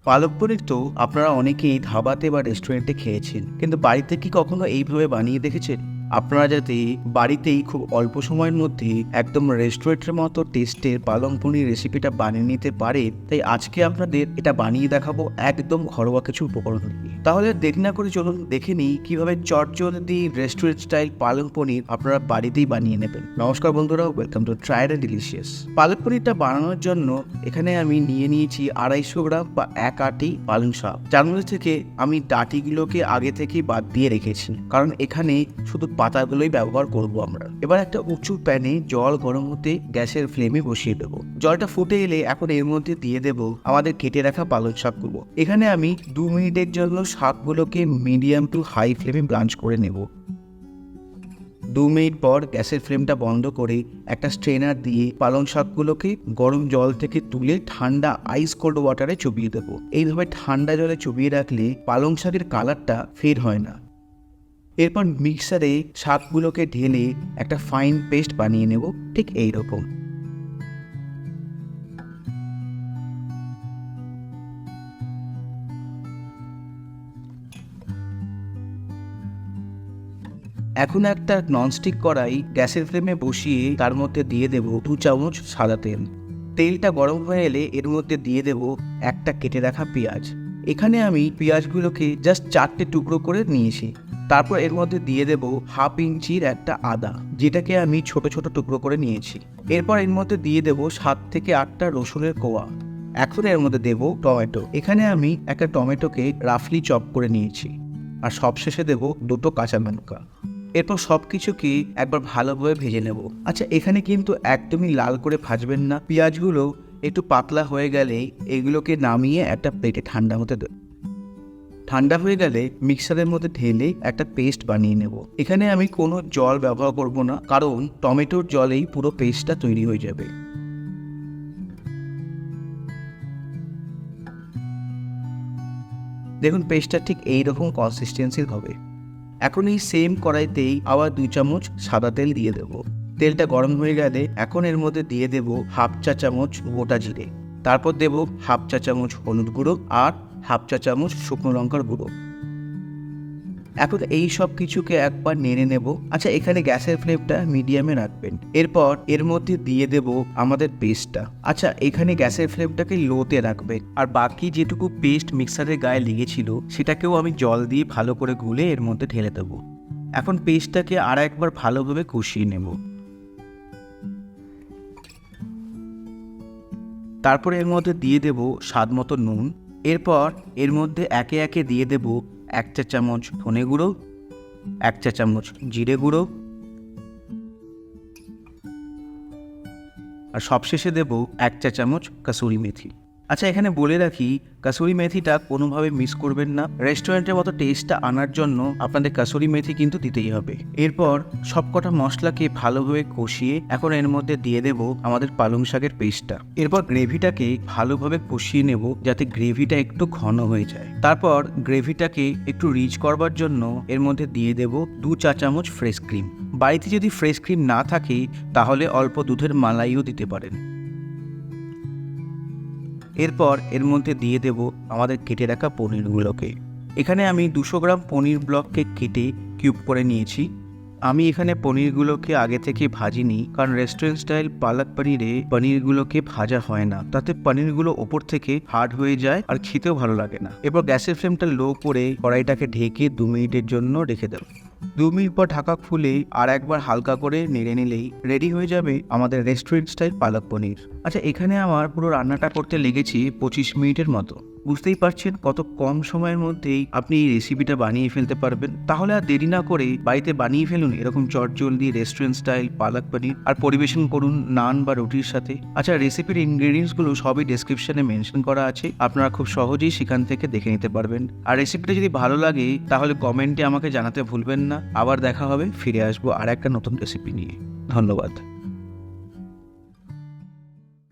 পালক পনির তো আপনারা অনেকেই ধাবাতে বা রেস্টুরেন্টে খেয়েছেন, কিন্তু বাড়িতে কি কখনো এইভাবে বানিয়ে দেখেছেন? আপনারা যাতে বাড়িতেই খুব অল্প সময়ের মধ্যে একদম রেস্টুরেন্টের মতো টেস্টের পালং পনির রেসিপিটা বানিয়ে নিতে পারে, তাই আজকে আপনাদের এটা বানিয়ে দেখাবো একদম ঘরোয়া কিছু উপকরণ দিয়ে। তাহলে দেরি না করে চলুন দেখে নিই কিভাবে চটজলদি রেস্টুরেন্ট স্টাইল পালং পনির আপনারা বাড়িতেই বানিয়ে নেবেন। নমস্কার বন্ধুরা, welcome to try and delicious. পালক পনিরটা বানানোর জন্য এখানে আমি নিয়ে নিয়েছি 250 গ্রাম বা 1 আটি পালং শাক, যার মধ্যে থেকে আমি ডাঁটিগুলোকে আগে থেকেই বাদ দিয়ে রেখেছি, কারণ এখানে শুধু পাতাগুলোই ব্যবহার করব আমরা। এবার একটা উঁচু প্যানে জল গরম হতে গ্যাসের ফ্লেমে বসিয়ে দেবো। জলটা ফুটে এলে এখন এর মধ্যে দিয়ে দেব আমাদের কেটে রাখা পালং শাকগুলো। এখানে আমি 2 মিনিটের জন্য শাকগুলোকে মিডিয়াম টু হাই ফ্লেমে ব্লাঞ্চ করে নেব। 2 মিনিট পর গ্যাসের ফ্লেমটা বন্ধ করে একটা স্ট্রেনার দিয়ে পালং শাকগুলোকে গরম জল থেকে তুলে ঠান্ডা আইস কোল্ড ওয়াটারে চুবিয়ে দেবো। এইভাবে ঠান্ডা জলে চুবিয়ে রাখলে পালং শাকের কালারটা ফেড হয় না। এরপর মিক্সারে শাকগুলোকে ঢেলে একটা ফাইন পেস্ট বানিয়ে নেব, ঠিক এইরকম। এখন একটা ননস্টিক কড়াই গ্যাসের ফ্লেমে বসিয়ে তার মধ্যে দিয়ে দেব 2 চামচ সাদা তেল। তেলটা গরম হয়ে এলে এর মধ্যে দিয়ে দেব একটা কেটে রাখা পেঁয়াজ। এখানে আমি পেঁয়াজগুলোকে জাস্ট 4টে টুকরো করে নিয়েছি। তারপর এর মধ্যে দিয়ে দেব 1/2 ইঞ্চির একটা আদা, যেটাকে আমি ছোট ছোট টুকরো করে নিয়েছি। এরপর এর মধ্যে দিয়ে দেব 7 থেকে 8টা রসুনের কোয়া। এখন এর মধ্যে দেব টমেটো। এখানে আমি একটা টমেটোকে রাফলি চপ করে নিয়েছি। আর সবশেষে দেব 2টো কাঁচা লঙ্কা। এরপর সব কিছুকে একবার ভালোভাবে ভেজে নেব। আচ্ছা, এখানে কিন্তু একদমই লাল করে ভাজবেন না। পেঁয়াজগুলো একটু পাতলা হয়ে গেলে এগুলোকে নামিয়ে একটা প্লেটে ঠান্ডা হতে দেব। ঠান্ডা হয়ে গেলে মিক্সারের মধ্যে ঢেলে একটা পেস্ট বানিয়ে নেব। এখানে আমি কোনো জল ব্যবহার করব না, কারণ টমেটোর জলেই পুরো পেস্টটা তৈরি হয়ে যাবে। দেখুন, পেস্টটা ঠিক এইরকম কনসিস্টেন্সির হবে। এখন এই সেম কড়াইতেই আবার 2 চামচ সাদা তেল দিয়ে দেব। তেলটা গরম হয়ে গেলে এখন এর মধ্যে দিয়ে দেব 1/2 চা চামচ গোটা জিরে। তারপর দেব 1/2 চা চামচ হলুদ গুঁড়ো আর 1/2 চা চামচ শুকনো লঙ্কার গুঁড়ো। এখন এই সব কিছুকে একবার নেড়ে নেব। আচ্ছা, এখানে গ্যাসের ফ্লেমটা মিডিয়ামে রাখবেন। এরপর এর মধ্যে দিয়ে দেব আমাদের পেস্টটা। আচ্ছা, এখানে গ্যাসের ফ্লেমটাকে লোতে রাখবেন। আর বাকি যেটুকু পেস্ট মিক্সারের গায়ে লেগেছিল সেটাকেও আমি জল দিয়ে ভালো করে গুলে এর মধ্যে ঢেলে দেব। এখন পেস্টটাকে আর একবার ভালোভাবে কষিয়ে নেব। তারপর এর মধ্যে দিয়ে দেব স্বাদ মতো নুন। এরপর এর মধ্যে একে একে দিয়ে দেব 1 চা চামচ ধনে গুঁড়ো, 1 চা চামচ জিরে গুঁড়ো, আর সবশেষে দেব 1 চা চামচ কাসুরি মেথি। আচ্ছা, এখানে বলে রাখি, কাসুরি মেথিটা কোনোভাবে মিস করবেন না। রেস্টুরেন্টের মতো টেস্টটা আনার জন্য আপনাদের কাসুরি মেথি কিন্তু দিতেই হবে। এরপর সবকটা মশলাকে ভালোভাবে কষিয়ে এখন এর মধ্যে দিয়ে দেব আমাদের পালং শাকের পেস্টটা। এরপর গ্রেভিটাকে ভালোভাবে কষিয়ে নেব যাতে গ্রেভিটা একটু ঘন হয়ে যায়। তারপর গ্রেভিটাকে একটু রিচ করবার জন্য এর মধ্যে দিয়ে দেব 2 চা চামচ ফ্রেশ ক্রিম। বাড়িতে যদি ফ্রেশ ক্রিম না থাকে তাহলে অল্প দুধের মালাইও দিতে পারেন। এরপর এর মধ্যে দিয়ে দেব আমাদের কেটে রাখা পনিরগুলোকে। এখানে আমি 200 গ্রাম পনির ব্লককে কেটে কিউব করে নিয়েছি। আমি এখানে পনিরগুলোকে আগে থেকে ভাজিনি, কারণ রেস্টুরেন্ট স্টাইল পালক পনিরে পনিরগুলোকে ভাজা হয় না, তাতে পনিরগুলো ওপর থেকে হার্ড হয়ে যায় আর খেতেও ভালো লাগে না। এরপর গ্যাসের ফ্লেমটা লো করে কড়াইটাকে ঢেকে 2 মিনিটের জন্য রেখে দেব। 2 মিনিট পর ঢাকা খুলে আর একবার হালকা করে নেড়ে নিলেই রেডি হয়ে যাবে আমাদের রেস্টুরেন্ট স্টাইল পালক পনির। আচ্ছা, এখানে আমার পুরো রান্নাটা করতে লেগেছে 25 মিনিটের মতো। বুঝতেই পারছেন কত কম সময়ের মধ্যেই আপনি এই রেসিপিটা বানিয়ে ফেলতে পারবেন। তাহলে আর দেরি না করে বাড়িতে বানিয়ে ফেলুন এরকম চটজলদি রেস্টুরেন্ট স্টাইল পালক পনির, আর পরিবেশন করুন নান বা রুটির সাথে। আচ্ছা, রেসিপির ইনগ্রেডিয়েন্টসগুলো সবই ডেসক্রিপশনে মেনশন করা আছে, আপনারা খুব সহজেই সেখান থেকে দেখে নিতে পারবেন। আর রেসিপিটা যদি ভালো লাগে তাহলে কমেন্টে আমাকে জানাতে ভুলবেন না। আবার দেখা হবে, ফিরে আসবো আর একটা নতুন রেসিপি নিয়ে। ধন্যবাদ।